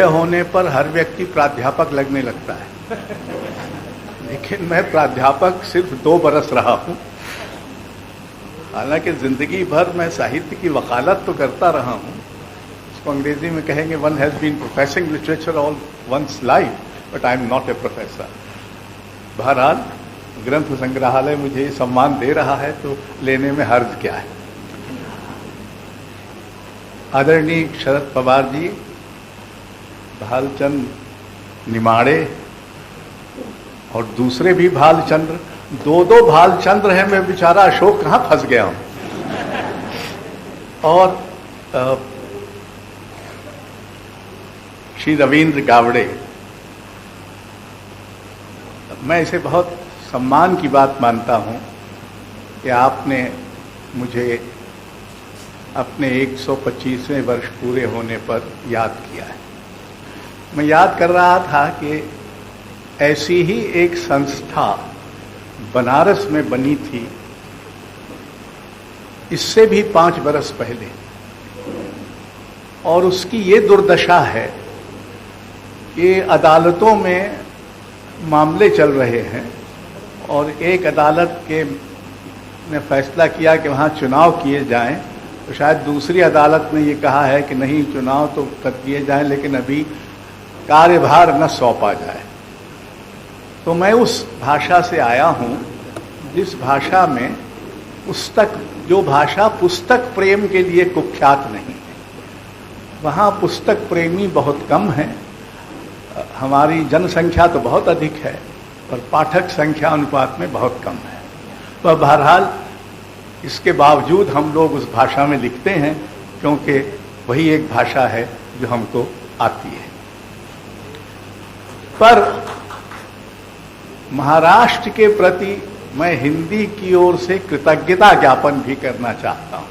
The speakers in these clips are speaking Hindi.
होने पर हर व्यक्ति प्राध्यापक लगने लगता है, लेकिन मैं प्राध्यापक सिर्फ 2 बरस रहा हूं। हालांकि जिंदगी भर मैं साहित्य की वकालत तो करता रहा हूं। इसको अंग्रेजी में कहेंगे one has been professing literature all one's life, but I am not a professor. बहरहाल ग्रंथ संग्रहालय मुझे ये सम्मान दे रहा है तो लेने में हर्ज क्या है। आदरणीय शरद पवार जी, भालचंद निमाड़े और दूसरे भी भालचंद्र, 2 भालचंद्र हैं। मैं बेचारा अशोक कहाँ फंस गया हूं। और श्री रविंद्र गावड़े, मैं इसे बहुत सम्मान की बात मानता हूं कि आपने मुझे अपने 125वें वर्ष पूरे होने पर याद किया है। मैं याद कर रहा था कि ऐसी ही एक संस्था बनारस में बनी थी इससे भी 5 बरस पहले, और उसकी ये दुर्दशा है कि अदालतों में मामले चल रहे हैं और एक अदालत ने फैसला किया कि वहाँ चुनाव किए जाएं, तो शायद दूसरी अदालत ने ये कहा है कि नहीं, चुनाव तो कर दिए जाएं लेकिन अभी कार्यभार न सौंपा जाए। तो मैं उस भाषा से आया हूं जिस भाषा में जो भाषा पुस्तक प्रेम के लिए कुख्यात नहीं है। वहाँ पुस्तक प्रेमी बहुत कम हैं। हमारी जनसंख्या तो बहुत अधिक है और पाठक संख्या अनुपात में बहुत कम है। तो बहरहाल इसके बावजूद हम लोग उस भाषा में लिखते हैं क्योंकि वही एक भाषा है जो हमको आती है। पर महाराष्ट्र के प्रति मैं हिंदी की ओर से कृतज्ञता ज्ञापन भी करना चाहता हूं,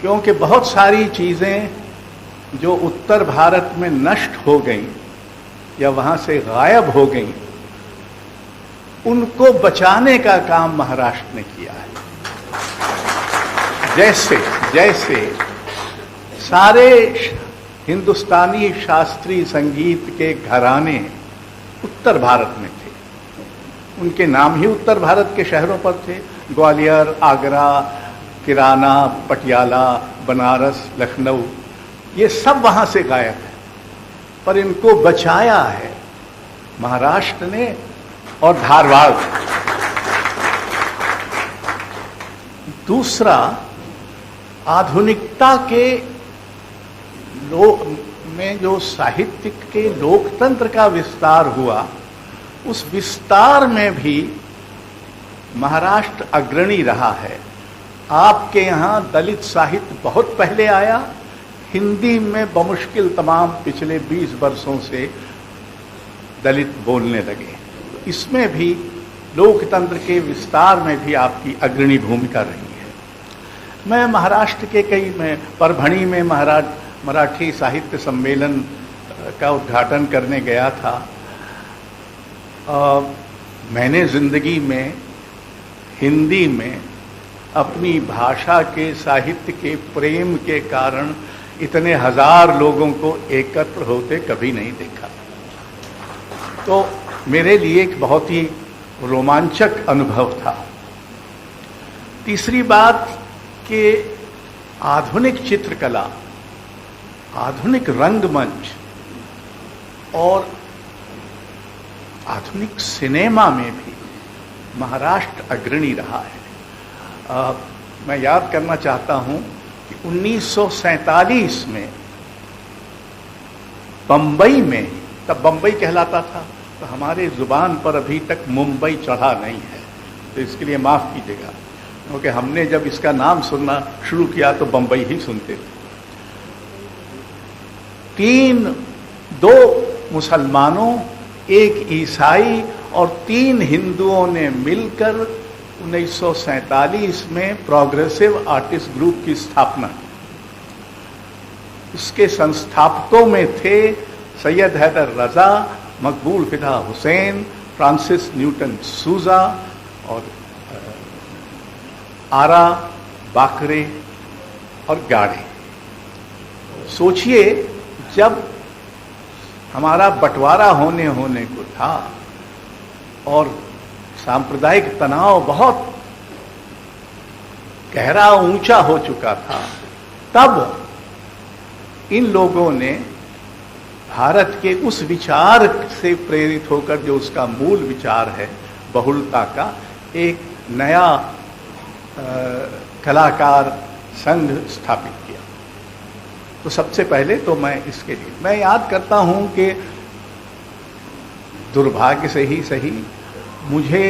क्योंकि बहुत सारी चीजें जो उत्तर भारत में नष्ट हो गईं या वहां से गायब हो गईं, उनको बचाने का काम महाराष्ट्र ने किया है। जैसे सारे हिंदुस्तानी शास्त्रीय संगीत के घराने उत्तर भारत में थे। उनके नाम ही उत्तर भारत के शहरों पर थे। ग्वालियर, आगरा, किराना, पटियाला, बनारस, लखनऊ, ये सब वहां से गायब है। पर इनको बचाया है महाराष्ट्र ने और धारवाड़। दूसरा, आधुनिकता के में जो साहित्य के लोकतंत्र का विस्तार हुआ, उस विस्तार में भी महाराष्ट्र अग्रणी रहा है। आपके यहाँ दलित साहित्य बहुत पहले आया, हिंदी में बमुश्किल तमाम पिछले 20 वर्षों से दलित बोलने लगे। इसमें भी लोकतंत्र के विस्तार में भी आपकी अग्रणी भूमिका रही है। मैं महाराष्ट्र के परभणी में मराठी साहित्य सम्मेलन का उद्घाटन करने गया था। मैंने जिंदगी में हिंदी में अपनी भाषा के साहित्य के प्रेम के कारण इतने 1000 लोगों को एकत्र होते कभी नहीं देखा। तो मेरे लिए एक बहुत ही रोमांचक अनुभव था। तीसरी बात कि आधुनिक चित्रकला, आधुनिक रंगमंच और आधुनिक सिनेमा में भी महाराष्ट्र अग्रणी रहा है। मैं याद करना चाहता हूं कि 1947 में बंबई में, तब बंबई कहलाता था, तो हमारे जुबान पर अभी तक मुंबई चढ़ा नहीं है, तो इसके लिए माफ कीजिएगा, क्योंकि हमने जब इसका नाम सुनना शुरू किया तो बंबई ही सुनते थे। 2 मुसलमानों, 1 ईसाई और 3 हिंदुओं ने मिलकर 1947 में प्रोग्रेसिव आर्टिस्ट ग्रुप की स्थापना की। इसके संस्थापकों में थे सैयद हैदर रजा, मकबूल फिदा हुसैन, फ्रांसिस न्यूटन सूजा और आरा, बाकरे और गाड़े। सोचिए, जब हमारा बंटवारा होने को था और सांप्रदायिक तनाव बहुत गहरा ऊंचा हो चुका था, तब इन लोगों ने भारत के उस विचार से प्रेरित होकर, जो उसका मूल विचार है बहुलता का, एक नया कलाकार संघ स्थापित किया। तो सबसे पहले तो मैं इसके लिए मैं याद करता हूं कि दुर्भाग्य से ही सही मुझे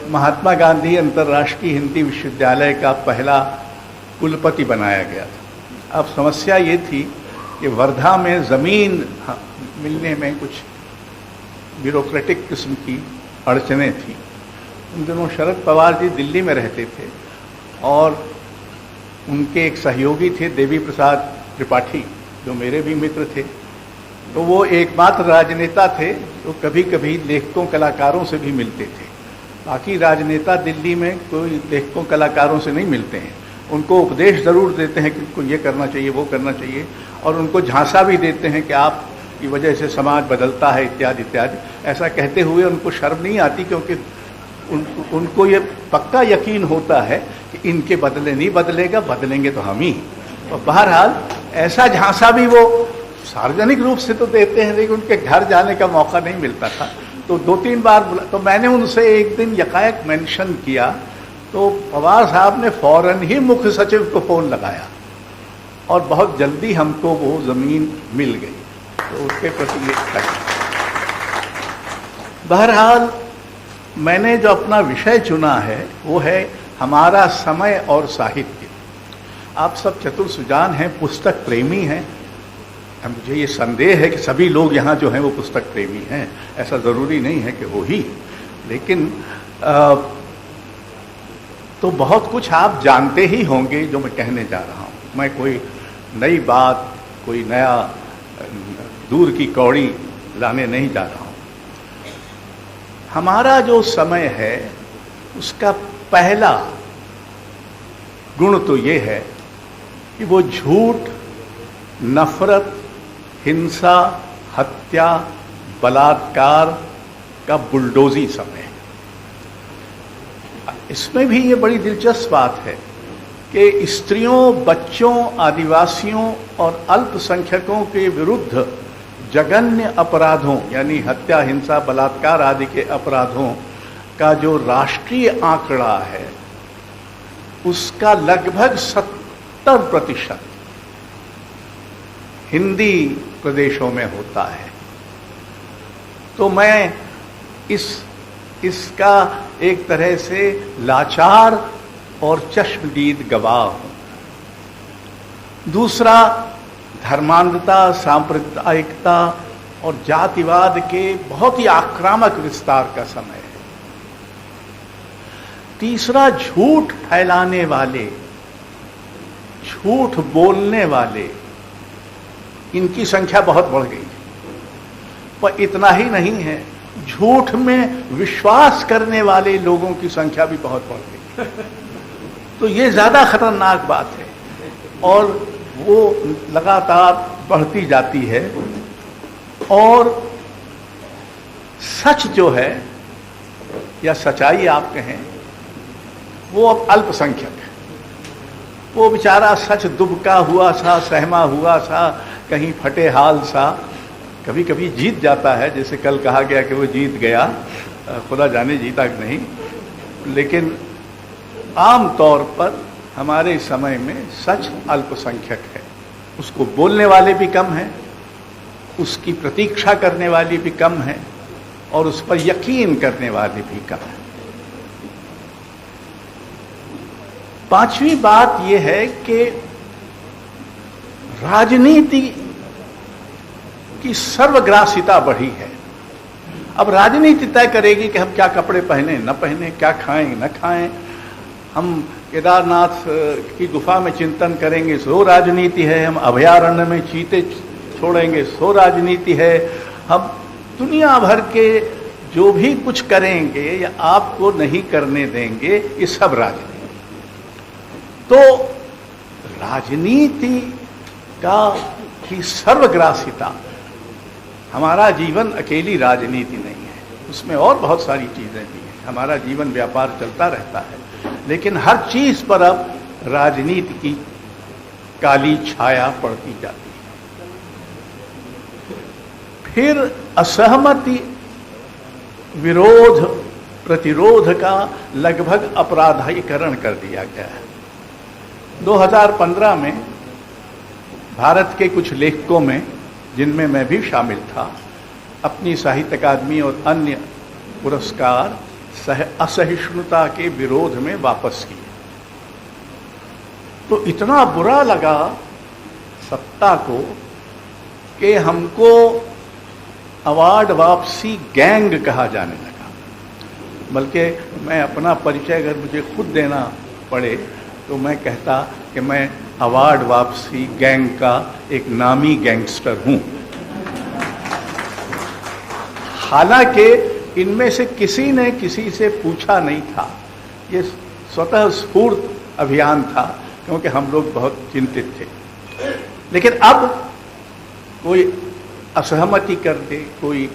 महात्मा गांधी अंतर्राष्ट्रीय हिंदी विश्वविद्यालय का पहला कुलपति बनाया गया था। अब समस्या ये थी कि वर्धा में ज़मीन मिलने में कुछ ब्यूरोक्रेटिक किस्म की अड़चनें थी। उन दिनों शरद पवार जी दिल्ली में रहते थे और उनके एक सहयोगी थे देवी प्रसाद त्रिपाठी, जो मेरे भी मित्र थे। तो वो एकमात्र राजनेता थे जो कभी कभी लेखकों कलाकारों से भी मिलते थे। बाकी राजनेता दिल्ली में कोई लेखकों कलाकारों से नहीं मिलते हैं। उनको उपदेश ज़रूर देते हैं कि उनको ये करना चाहिए, वो करना चाहिए, और उनको झांसा भी देते हैं कि आपकी वजह से समाज बदलता है इत्यादि इत्यादि। ऐसा कहते हुए उनको शर्म नहीं आती, क्योंकि उनको ये पक्का यकीन होता है कि इनके बदले नहीं बदलेगा, बदलेंगे तो हम ही। और बहरहाल ऐसा झांसा भी वो सार्वजनिक रूप से तो देते हैं, लेकिन उनके घर जाने का मौका नहीं मिलता था। तो 2-3 बार तो मैंने उनसे एक दिन यकायक मेंशन किया, तो पवार साहब ने फौरन ही मुख्य सचिव को फ़ोन लगाया और बहुत जल्दी हमको वो ज़मीन मिल गई। तो उसके प्रति ये बहरहाल मैंने जो अपना विषय चुना है वो है हमारा समय और साहित्य। आप सब चतुर सुजान हैं, पुस्तक प्रेमी हैं। मुझे ये संदेह है कि सभी लोग यहाँ जो हैं वो पुस्तक प्रेमी हैं, ऐसा ज़रूरी नहीं है कि वो ही, लेकिन तो बहुत कुछ आप जानते ही होंगे जो मैं कहने जा रहा हूँ। मैं कोई नई बात, कोई नया दूर की कौड़ी लाने नहीं जा रहा हूँ। हमारा जो समय है उसका पहला गुण तो ये है कि वो झूठ, नफरत, हिंसा, हत्या, बलात्कार का बुलडोजी समय है। इसमें भी ये बड़ी दिलचस्प बात है कि स्त्रियों, बच्चों, आदिवासियों और अल्पसंख्यकों के विरुद्ध जघन्य अपराधों यानी हत्या, हिंसा, बलात्कार आदि के अपराधों का जो राष्ट्रीय आंकड़ा है उसका लगभग 70% हिंदी प्रदेशों में होता है। तो मैं इसका एक तरह से लाचार और चश्मदीद गवाह हूं। दूसरा, धर्मांधता, सांप्रदायिकता और जातिवाद के बहुत ही आक्रामक विस्तार का समय है। तीसरा, झूठ फैलाने वाले, झूठ बोलने वाले, इनकी संख्या बहुत बढ़ गई। पर इतना ही नहीं है, झूठ में विश्वास करने वाले लोगों की संख्या भी बहुत बढ़ गई। तो ये ज्यादा खतरनाक बात है और वो लगातार बढ़ती जाती है। और सच जो है या सच्चाई आप कहें, वो अब अल्पसंख्यक है। वो बेचारा सच दुबका हुआ सा, सहमा हुआ सा, कहीं फटे हाल सा, कभी कभी जीत जाता है, जैसे कल कहा गया कि वो जीत गया, खुदा जाने जीता कि नहीं। लेकिन आम तौर पर हमारे समय में सच अल्पसंख्यक है। उसको बोलने वाले भी कम हैं, उसकी प्रतीक्षा करने वाले भी कम हैं और उस पर यकीन करने वाले भी कम हैं। पांचवी बात यह है कि राजनीति की सर्वग्रासिता बढ़ी है। अब राजनीति तय करेगी कि हम क्या कपड़े पहने न पहने, क्या खाएं न खाएं। हम केदारनाथ की गुफा में चिंतन करेंगे, सो राजनीति है। हम अभयारण्य में चीते छोड़ेंगे, सो राजनीति है। हम दुनिया भर के जो भी कुछ करेंगे या आपको नहीं करने देंगे, ये सब राजनीति। तो राजनीति की सर्वग्रासिता हमारा जीवन अकेली राजनीति नहीं है, उसमें और बहुत सारी चीजें भी हैं। हमारा जीवन व्यापार चलता रहता है, लेकिन हर चीज पर अब राजनीति की काली छाया पड़ती जाती है। फिर असहमति, विरोध, प्रतिरोध का लगभग अपराधीकरण कर दिया गया है। 2015 में भारत के कुछ लेखकों में, जिनमें मैं भी शामिल था, अपनी साहित्य अकादमी और अन्य पुरस्कार असहिष्णुता के विरोध में वापस किए। तो इतना बुरा लगा सत्ता को कि हमको अवार्ड वापसी गैंग कहा जाने लगा। बल्कि मैं अपना परिचय अगर मुझे खुद देना पड़े तो मैं कहता कि मैं अवार्ड वापसी गैंग का एक नामी गैंगस्टर हूं। हालांकि इनमें से किसी ने किसी से पूछा नहीं था, ये स्वतः स्फूर्त अभियान था, क्योंकि हम लोग बहुत चिंतित थे। लेकिन अब कोई असहमति कर दे, कोई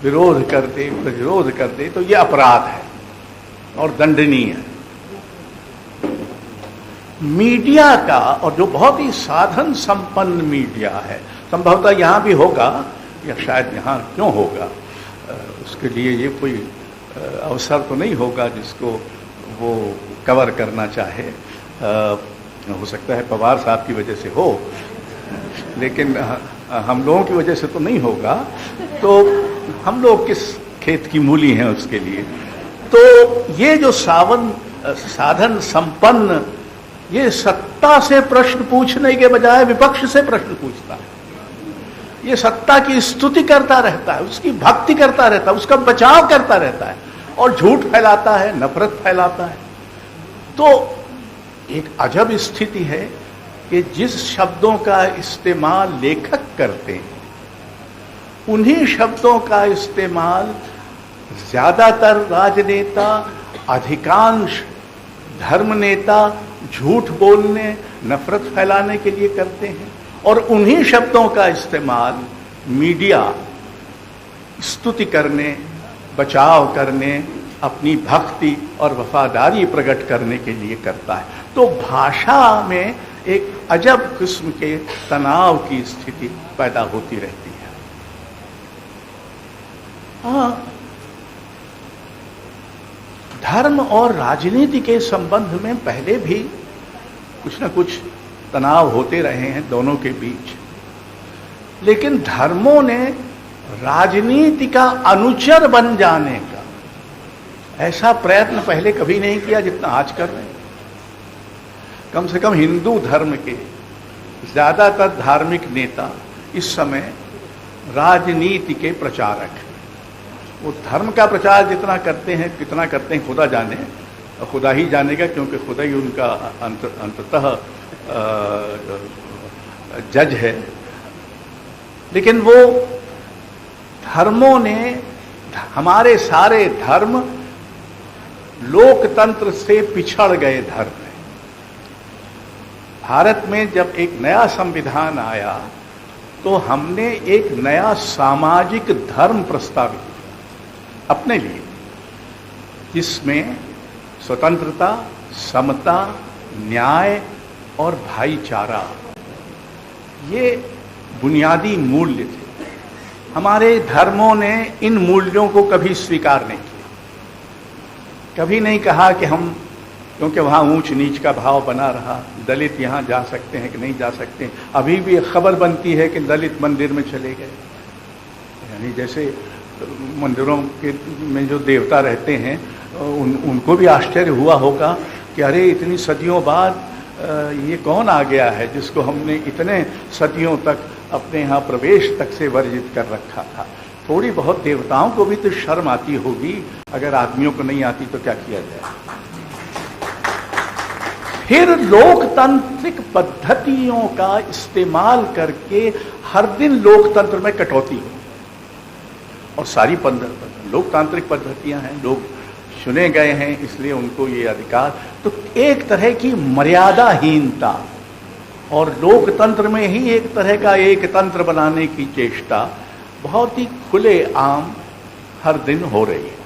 विरोध कर दे, प्रतिरोध कर दे, तो ये अपराध है और दंडनीय है। मीडिया का, और जो बहुत ही साधन संपन्न मीडिया है, संभवतः यहां भी होगा या शायद यहां क्यों होगा, उसके लिए ये कोई अवसर तो नहीं होगा जिसको वो कवर करना चाहे। हो सकता है पवार साहब की वजह से हो, लेकिन हम लोगों की वजह से तो नहीं होगा। तो हम लोग किस खेत की मूली हैं उसके लिए। तो ये जो साधन संपन्न, ये सत्ता से प्रश्न पूछने के बजाय विपक्ष से प्रश्न पूछता है। ये सत्ता की स्तुति करता रहता है, उसकी भक्ति करता रहता है, उसका बचाव करता रहता है और झूठ फैलाता है, नफरत फैलाता है। तो एक अजब स्थिति है कि जिस शब्दों का इस्तेमाल लेखक करते हैं, उन्हीं शब्दों का इस्तेमाल ज्यादातर राजनेता, अधिकांश धर्म नेता झूठ बोलने, नफरत फैलाने के लिए करते हैं, और उन्हीं शब्दों का इस्तेमाल मीडिया स्तुति करने, बचाव करने, अपनी भक्ति और वफादारी प्रकट करने के लिए करता है। तो भाषा में एक अजब किस्म के तनाव की स्थिति पैदा होती रहती है। हाँ, धर्म और राजनीति के संबंध में पहले भी कुछ न कुछ तनाव होते रहे हैं दोनों के बीच, लेकिन धर्मों ने राजनीति का अनुचर बन जाने का ऐसा प्रयत्न पहले कभी नहीं किया जितना आज कर रहे हैं। कम से कम हिंदू धर्म के ज्यादातर धार्मिक नेता इस समय राजनीति के प्रचारक हैं। वो धर्म का प्रचार जितना करते हैं, कितना करते हैं खुदा जाने, खुदा ही जानेगा, क्योंकि खुदा ही उनका अंततः जज है। लेकिन वो धर्मों ने, हमारे सारे धर्म लोकतंत्र से पिछड़ गए धर्म है। भारत में जब एक नया संविधान आया तो हमने एक नया सामाजिक धर्म प्रस्तावित किया अपने लिए, जिसमें स्वतंत्रता, समता, न्याय और भाईचारा ये बुनियादी मूल्य थे। हमारे धर्मों ने इन मूल्यों को कभी स्वीकार नहीं किया, कभी नहीं कहा कि हम, क्योंकि वहाँ ऊंच नीच का भाव बना रहा, दलित यहाँ जा सकते हैं कि नहीं जा सकते। अभी भी खबर बनती है कि दलित मंदिर में चले गए, यानी जैसे मंदिरों के में जो देवता रहते हैं उनको भी आश्चर्य हुआ होगा कि अरे इतनी सदियों बाद ये कौन आ गया है जिसको हमने इतने सदियों तक अपने यहाँ प्रवेश तक से वर्जित कर रखा था। थोड़ी बहुत देवताओं को भी तो शर्म आती होगी, अगर आदमियों को नहीं आती तो क्या किया जाए। फिर लोकतांत्रिक पद्धतियों का इस्तेमाल करके हर दिन लोकतंत्र में कटौती हो, और सारी लोकतांत्रिक पद्धतियां हैं, लोग चुने गए हैं इसलिए उनको ये अधिकार। तो एक तरह की मर्यादाहीनता और लोकतंत्र में ही एक तरह का एक तंत्र बनाने की चेष्टा बहुत ही खुले आम हर दिन हो रही है।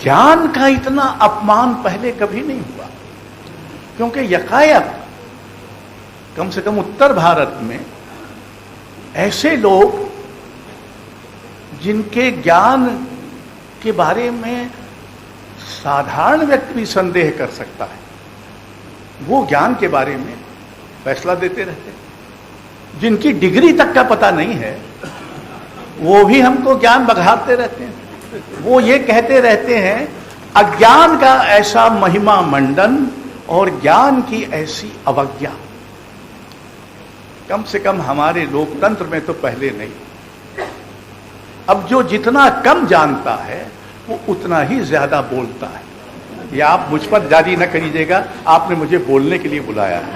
ज्ञान का इतना अपमान पहले कभी नहीं हुआ, क्योंकि यकायक कम से कम उत्तर भारत में ऐसे लोग जिनके ज्ञान के बारे में साधारण व्यक्ति भी संदेह कर सकता है, वो ज्ञान के बारे में फैसला देते रहते हैं। जिनकी डिग्री तक का पता नहीं है वो भी हमको ज्ञान बघारते रहते हैं। वो ये कहते रहते हैं अज्ञान का ऐसा महिमा मंडन और ज्ञान की ऐसी अवज्ञा। कम से कम हमारे लोकतंत्र में तो पहले नहीं। अब जो जितना कम जानता है वो उतना ही ज्यादा बोलता है। या आप मुझ पर जारी न करिएगा, आपने मुझे बोलने के लिए बुलाया है।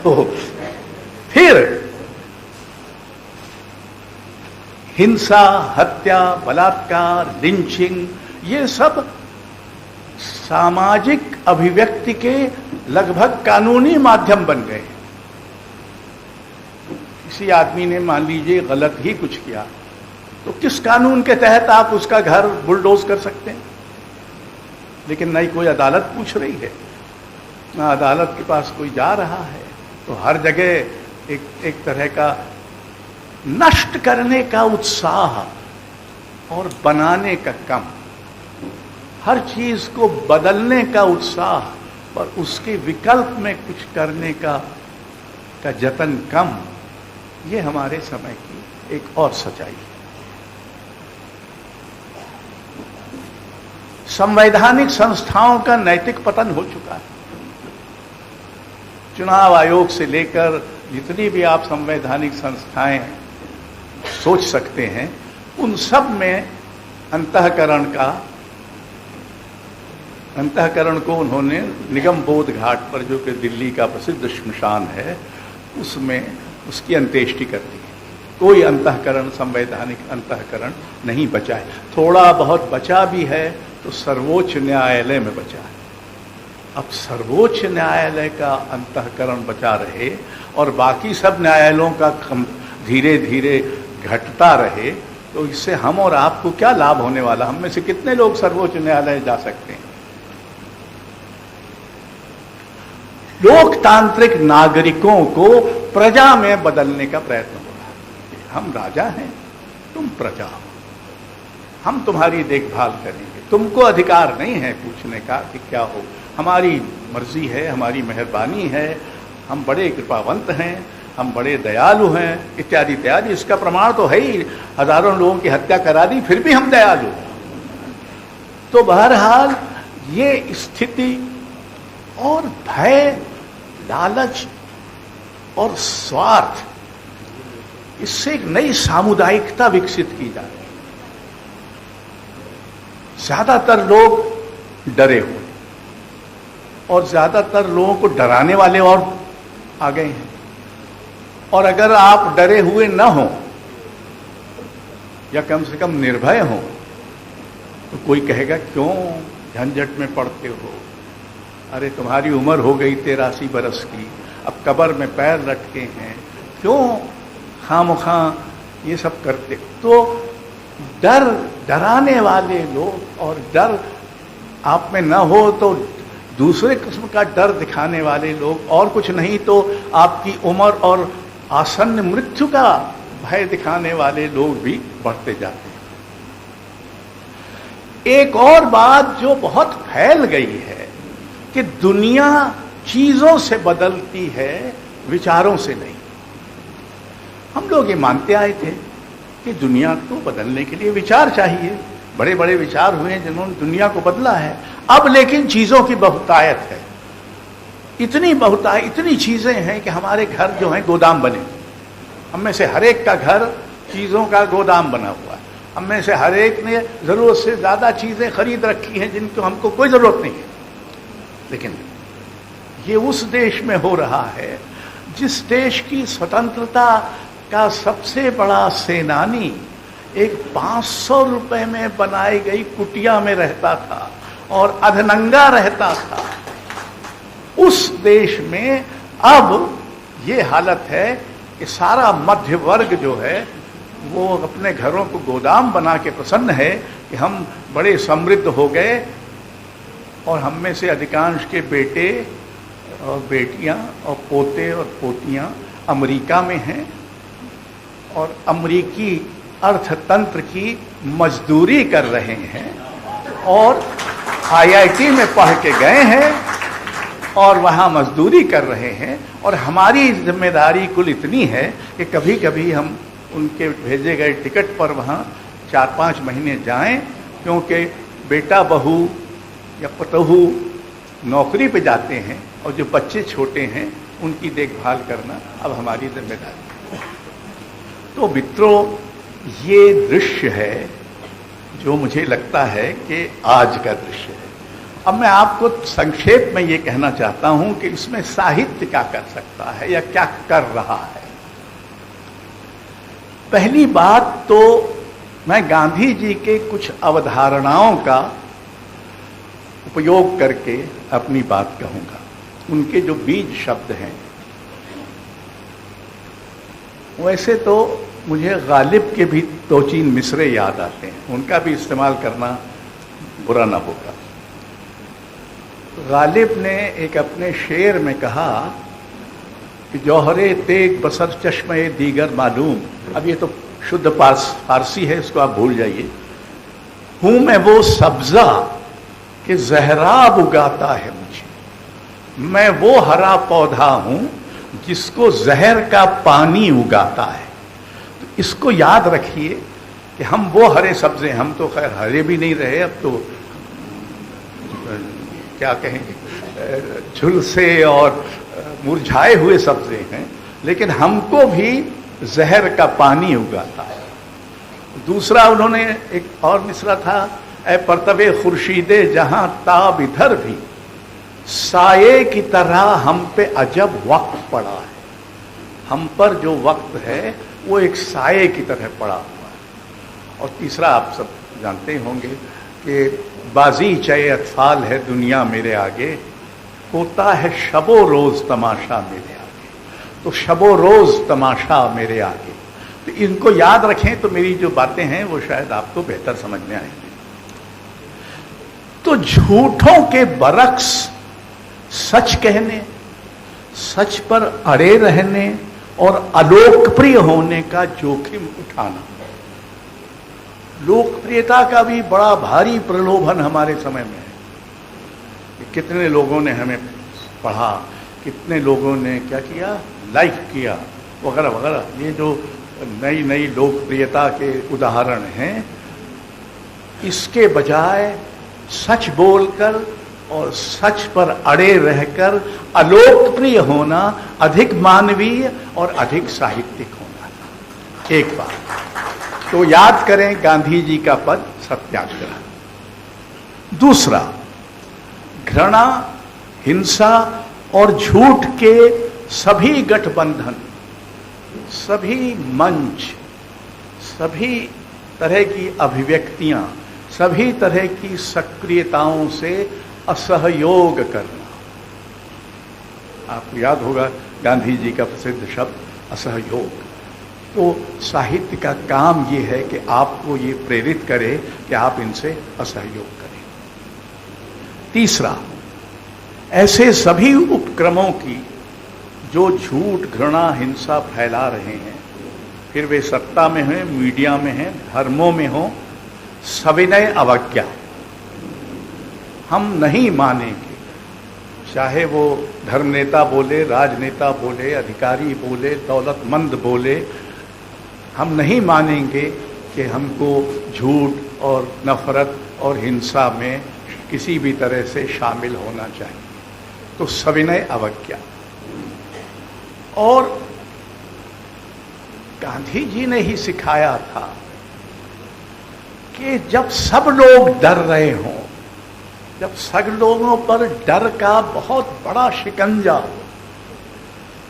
तो फिर हिंसा, हत्या, बलात्कार, लिंचिंग, ये सब सामाजिक अभिव्यक्ति के लगभग कानूनी माध्यम बन गए। किसी आदमी ने मान लीजिए गलत ही कुछ किया तो किस कानून के तहत आप उसका घर बुलडोज कर सकते हैं? लेकिन नहीं कोई अदालत पूछ रही है, ना अदालत के पास कोई जा रहा है। तो हर जगह एक तरह का नष्ट करने का उत्साह और बनाने का कम, हर चीज को बदलने का उत्साह और उसके विकल्प में कुछ करने का जतन कम, ये हमारे समय की एक और सच्चाई है। संवैधानिक संस्थाओं का नैतिक पतन हो चुका है। चुनाव आयोग से लेकर जितनी भी आप संवैधानिक संस्थाएं सोच सकते हैं, उन सब में अंतःकरण को उन्होंने निगम बोध घाट पर, जो कि दिल्ली का प्रसिद्ध श्मशान है, उसमें उसकी अंत्येष्टि कर दी। कोई अंतःकरण, संवैधानिक अंतःकरण नहीं बचा है। थोड़ा बहुत बचा भी है तो सर्वोच्च न्यायालय में बचा है। अब सर्वोच्च न्यायालय का अंतःकरण बचा रहे और बाकी सब न्यायालयों का धीरे धीरे घटता रहे, तो इससे हम और आपको क्या लाभ होने वाला? हम में से कितने लोग सर्वोच्च न्यायालय जा सकते हैं? लोकतांत्रिक नागरिकों को प्रजा में बदलने का प्रयत्न हो रहा है। हम राजा हैं, तुम प्रजा हो, हम तुम्हारी देखभाल करेंगे, तुमको अधिकार नहीं है पूछने का कि क्या हो, हमारी मर्जी है, हमारी मेहरबानी है, हम बड़े कृपावंत हैं, हम बड़े दयालु हैं, इत्यादि इत्यादि। इसका प्रमाण तो है ही, हजारों लोगों की हत्या करा दी फिर भी हम दयालु। तो बहरहाल ये स्थिति और भय, लालच और स्वार्थ, इससे एक नई सामुदायिकता विकसित की जा रही है। ज्यादातर लोग डरे हुए और ज्यादातर लोगों को डराने वाले और आ गए हैं। और अगर आप डरे हुए न हो या कम से कम निर्भय हो तो कोई कहेगा क्यों झंझट में पड़ते हो, अरे तुम्हारी उम्र हो गई 83 बरस की, अब कब्र में पैर लटके हैं, क्यों खामखा ये सब करते? तो डराने वाले लोग और डर आप में न हो तो दूसरे किस्म का डर दिखाने वाले लोग, और कुछ नहीं तो आपकी उम्र और आसन्न मृत्यु का भय दिखाने वाले लोग भी बढ़ते जाते हैं। एक और बात जो बहुत फैल गई है कि दुनिया चीजों से बदलती है, विचारों से नहीं। हम लोग ये मानते आए थे कि दुनिया को बदलने के लिए विचार चाहिए, बड़े बड़े विचार हुए हैं जिन्होंने दुनिया को बदला है। अब लेकिन चीजों की बहुतायत है, इतनी चीजें हैं कि हमारे घर जो हैं गोदाम बने। हम में से हर एक का घर चीजों का गोदाम बना हुआ है। हम में से हर एक ने जरूरत से ज्यादा चीजें खरीद रखी हैं जिनको हमको कोई जरूरत नहीं है। लेकिन ये उस देश में हो रहा है जिस देश की स्वतंत्रता का सबसे बड़ा सेनानी एक 500 रुपए में बनाई गई कुटिया में रहता था और अधनंगा रहता था। उस देश में अब ये हालत है कि सारा मध्य वर्ग जो है वो अपने घरों को गोदाम बना के प्रसन्न है कि हम बड़े समृद्ध हो गए, और हम में से अधिकांश के बेटे और बेटियां और पोते और पोतियां अमेरिका में हैं और अमेरिकी अर्थतंत्र की मजदूरी कर रहे हैं, और आईआईटी में पढ़ के गए हैं और वहाँ मजदूरी कर रहे हैं। और हमारी जिम्मेदारी कुल इतनी है कि कभी कभी हम उनके भेजे गए टिकट पर वहाँ 4-5 महीने जाएं, क्योंकि बेटा बहू या पतोहू नौकरी पे जाते हैं और जो बच्चे छोटे हैं उनकी देखभाल करना अब हमारी जिम्मेदारी है। तो मित्रों, ये दृश्य है जो मुझे लगता है कि आज का दृश्य है। अब मैं आपको संक्षेप में ये कहना चाहता हूं कि इसमें साहित्य क्या कर सकता है या क्या कर रहा है। पहली बात तो मैं गांधी जी के कुछ अवधारणाओं का उपयोग करके अपनी बात कहूंगा। उनके जो बीज शब्द हैं, वैसे तो मुझे गालिब के भी 2-3 मिसरे याद आते हैं, उनका भी इस्तेमाल करना बुरा ना होगा। गालिब ने एक अपने शेर में कहा कि जौहरे तेग बसर चश्मे दीगर मालूम। अब ये तो शुद्ध फारसी है, इसको आप भूल जाइए। हूं मैं वो सब्जा कि जहराब उगाता है मुझे, मैं वो हरा पौधा हूं जिसको जहर का पानी उगाता है। तो इसको याद रखिए कि हम वो हरे सब्जे, हम तो खैर हरे भी नहीं रहे, अब तो क्या कहेंगे, झुलसे और मुरझाए हुए सब्जे हैं, लेकिन हमको भी जहर का पानी उगाता है। दूसरा उन्होंने एक और मिसरा था, ए परतबे खुर्शीदे जहां ताब इधर भी, साये की तरह हम पे अजब वक्त पड़ा है। हम पर जो वक्त है वो एक साये की तरह पड़ा हुआ है। और तीसरा आप सब जानते होंगे कि बाजी चाहे अतफाल है दुनिया मेरे आगे, होता है शबो रोज तमाशा मेरे आगे। तो शबो रोज तमाशा मेरे आगे, तो इनको याद रखें तो मेरी जो बातें हैं वो शायद आपको बेहतर समझ में आएंगी। तो झूठों के बरक्स सच कहने, सच पर अड़े रहने और अलोकप्रिय होने का जोखिम उठाना। लोकप्रियता का भी बड़ा भारी प्रलोभन हमारे समय में है। कितने लोगों ने हमें पढ़ा, कितने लोगों ने क्या किया, लाइक किया वगैरह वगैरह। ये जो नई नई लोकप्रियता के उदाहरण हैं, इसके बजाय सच बोलकर और सच पर अड़े रहकर अलोकप्रिय होना अधिक मानवीय और अधिक साहित्यिक होना। एक बात तो याद करें गांधी जी का पद सत्याग्रह। दूसरा, घृणा, हिंसा और झूठ के सभी गठबंधन, सभी मंच, सभी तरह की अभिव्यक्तियां, सभी तरह की सक्रियताओं से असहयोग करना। आपको याद होगा गांधी जी का प्रसिद्ध शब्द असहयोग। तो साहित्य का काम ये है कि आपको ये प्रेरित करे कि आप इनसे असहयोग करें। तीसरा, ऐसे सभी उपक्रमों की जो झूठ, घृणा, हिंसा फैला रहे हैं, फिर वे सत्ता में हैं, मीडिया में हैं, धर्मों में हों, सविनय अवज्ञा हम नहीं मानेंगे। चाहे वो धर्म नेता बोले, राजनेता बोले, अधिकारी बोले, दौलतमंद बोले, हम नहीं मानेंगे कि हमको झूठ और नफरत और हिंसा में किसी भी तरह से शामिल होना चाहिए। तो सविनय अवज्ञा। और गांधी जी ने ही सिखाया था कि जब सब लोग डर रहे हों, जब सब लोगों पर डर का बहुत बड़ा शिकंजा हो,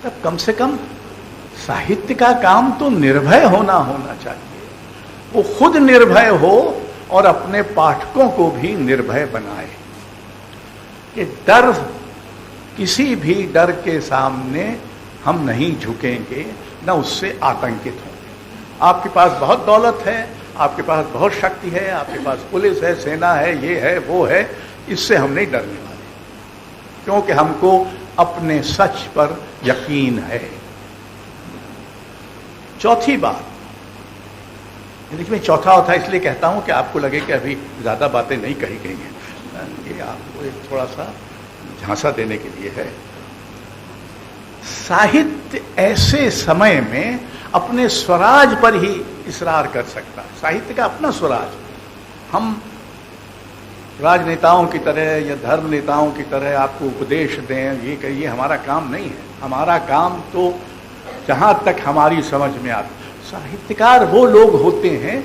तब कम से कम साहित्य का काम तो निर्भय होना चाहिए। वो खुद निर्भय हो और अपने पाठकों को भी निर्भय बनाए कि डर, किसी भी डर के सामने हम नहीं झुकेंगे, न उससे आतंकित होंगे। आपके पास बहुत दौलत है, आपके पास बहुत शक्ति है, आपके पास पुलिस है, सेना है, ये है वो है, इससे हम नहीं डरने वाले, क्योंकि हमको अपने सच पर यकीन है। चौथी बात, देखिए मैं चौथा इसलिए कहता हूं कि आपको लगे कि अभी ज्यादा बातें नहीं कही गई हैं, ये आपको एक थोड़ा सा झांसा देने के लिए है। साहित्य ऐसे समय में अपने स्वराज पर ही इसरार कर सकता है। साहित्य का अपना स्वराज। हम राजनेताओं की तरह या धर्म नेताओं की तरह आपको उपदेश दें, ये करिए, हमारा काम नहीं है। हमारा काम तो जहां तक हमारी समझ में आता, साहित्यकार वो लोग होते हैं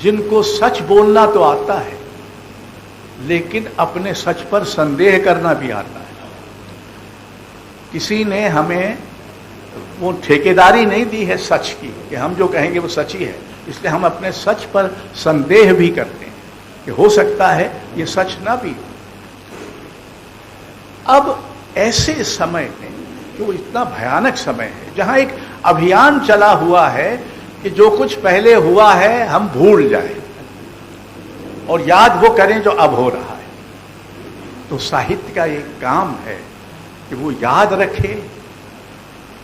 जिनको सच बोलना तो आता है, लेकिन अपने सच पर संदेह करना भी आता है। किसी ने हमें वो ठेकेदारी नहीं दी है सच की कि हम जो कहेंगे वो सच ही है, इसलिए हम अपने सच पर संदेह भी करते हैं कि हो सकता है ये सच ना भी। अब ऐसे समय में, जो इतना भयानक समय है, जहां एक अभियान चला हुआ है कि जो कुछ पहले हुआ है हम भूल जाएं और याद वो करें जो अब हो रहा है, तो साहित्य का एक काम है कि वो याद रखे,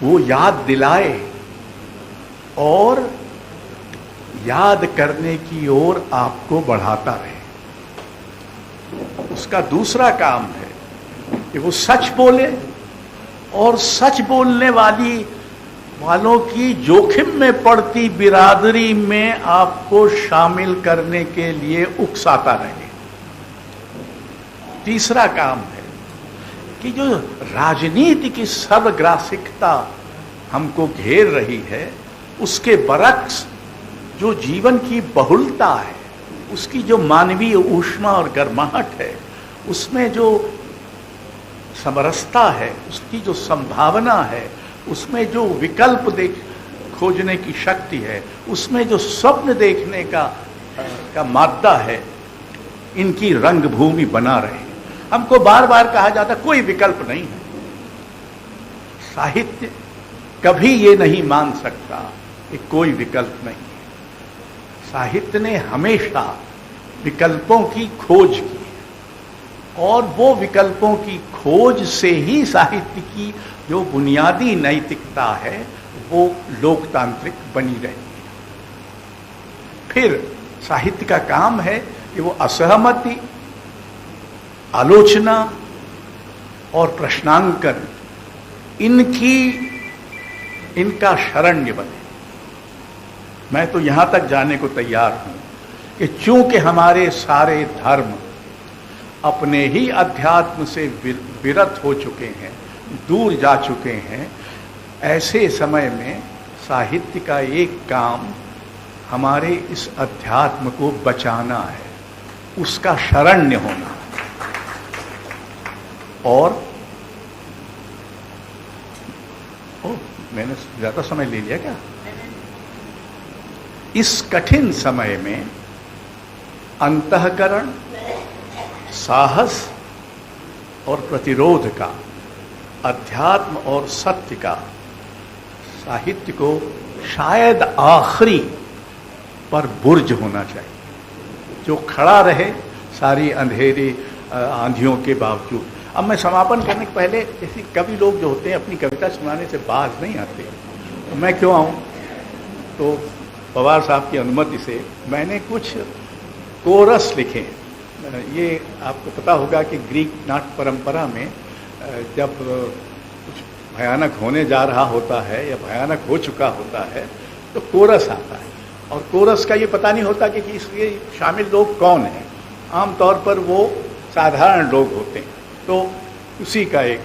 वो याद दिलाए और याद करने की ओर आपको बढ़ाता रहे। उसका दूसरा काम है कि वो सच बोले और सच बोलने वालों की जोखिम में पड़ती बिरादरी में आपको शामिल करने के लिए उकसाता रहे। तीसरा काम है कि जो राजनीति की सर्वग्रासिकता हमको घेर रही है, उसके बरक्स जो जीवन की बहुलता है, उसकी जो मानवीय ऊष्मा और गर्माहट है, उसमें जो समरसता है, उसकी जो संभावना है, उसमें जो विकल्प खोजने की शक्ति है, उसमें जो स्वप्न देखने का मादा है, इनकी रंगभूमि बना रहे। हमको बार बार कहा जाता कोई विकल्प नहीं है। साहित्य कभी ये नहीं मान सकता कि कोई विकल्प नहीं है। साहित्य ने हमेशा विकल्पों की खोज की और वो विकल्पों की खोज से ही साहित्य की जो बुनियादी नैतिकता है वो लोकतांत्रिक बनी रही है। फिर साहित्य का काम है कि वो असहमति, आलोचना और प्रश्नांकन इनका शरण्य बने। मैं तो यहां तक जाने को तैयार हूं कि चूंकि हमारे सारे धर्म अपने ही अध्यात्म से विरत हो चुके हैं, दूर जा चुके हैं, ऐसे समय में साहित्य का एक काम हमारे इस अध्यात्म को बचाना है, उसका शरण्य होना। और मैंने ज्यादा समय ले लिया क्या? इस कठिन समय में अंतःकरण, साहस और प्रतिरोध का, अध्यात्म और सत्य का साहित्य को शायद आखिरी पर बुर्ज होना चाहिए, जो खड़ा रहे सारी अंधेरी आंधियों के बावजूद। अब मैं समापन करने के पहले, जैसे कवि लोग जो होते हैं अपनी कविता सुनाने से बाज नहीं आते, तो मैं क्यों आऊं? तो पवार साहब की अनुमति से मैंने कुछ कोरस लिखे। ये आपको पता होगा कि ग्रीक नाट्य परंपरा में जब कुछ भयानक होने जा रहा होता है या भयानक हो चुका होता है तो कोरस आता है, और कोरस का ये पता नहीं होता कि इसलिए शामिल लोग कौन हैं। आमतौर पर वो साधारण लोग होते हैं। तो उसी का एक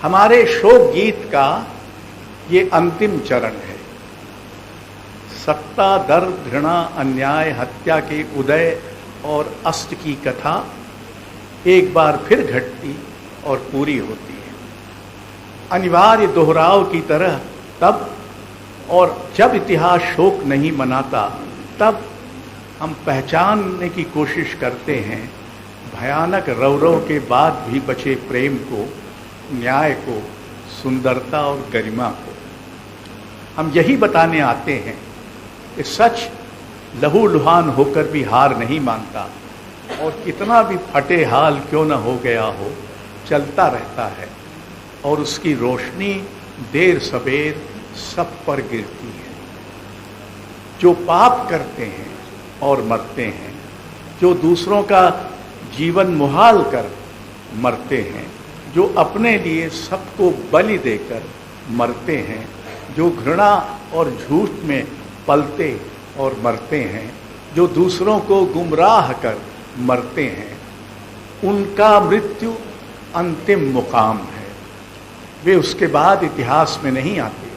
हमारे शोक गीत का ये अंतिम चरण है। सत्ता, दर्द, घृणा, अन्याय, हत्या के उदय और अस्त की कथा एक बार फिर घटती और पूरी होती है, अनिवार्य दोहराव की तरह। तब और जब इतिहास शोक नहीं मनाता, तब हम पहचानने की कोशिश करते हैं भयानक रौरव के बाद भी बचे प्रेम को, न्याय को, सुंदरता और गरिमा को। हम यही बताने आते हैं कि सच लहूलुहान होकर भी हार नहीं मानता, और कितना भी फटे हाल क्यों न हो गया हो, चलता रहता है, और उसकी रोशनी देर सबेर सब पर गिरती है। जो पाप करते हैं और मरते हैं, जो दूसरों का जीवन मुहाल कर मरते हैं, जो अपने लिए सबको बलि देकर मरते हैं, जो घृणा और झूठ में पलते और मरते हैं, जो दूसरों को गुमराह कर मरते हैं, उनका मृत्यु अंतिम मुकाम है। वे उसके बाद इतिहास में नहीं आते।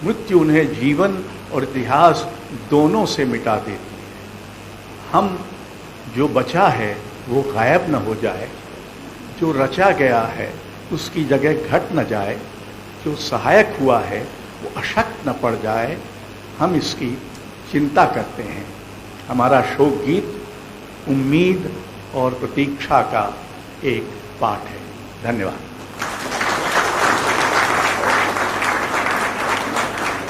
मृत्यु उन्हें जीवन और इतिहास दोनों से मिटा देती है। हम जो बचा है वो गायब न हो जाए, जो रचा गया है उसकी जगह घट न जाए, जो सहायक हुआ है वो अशक्त न पड़ जाए, हम इसकी चिंता करते हैं। हमारा शोक गीत उम्मीद और प्रतीक्षा का एक पाठ है। धन्यवाद।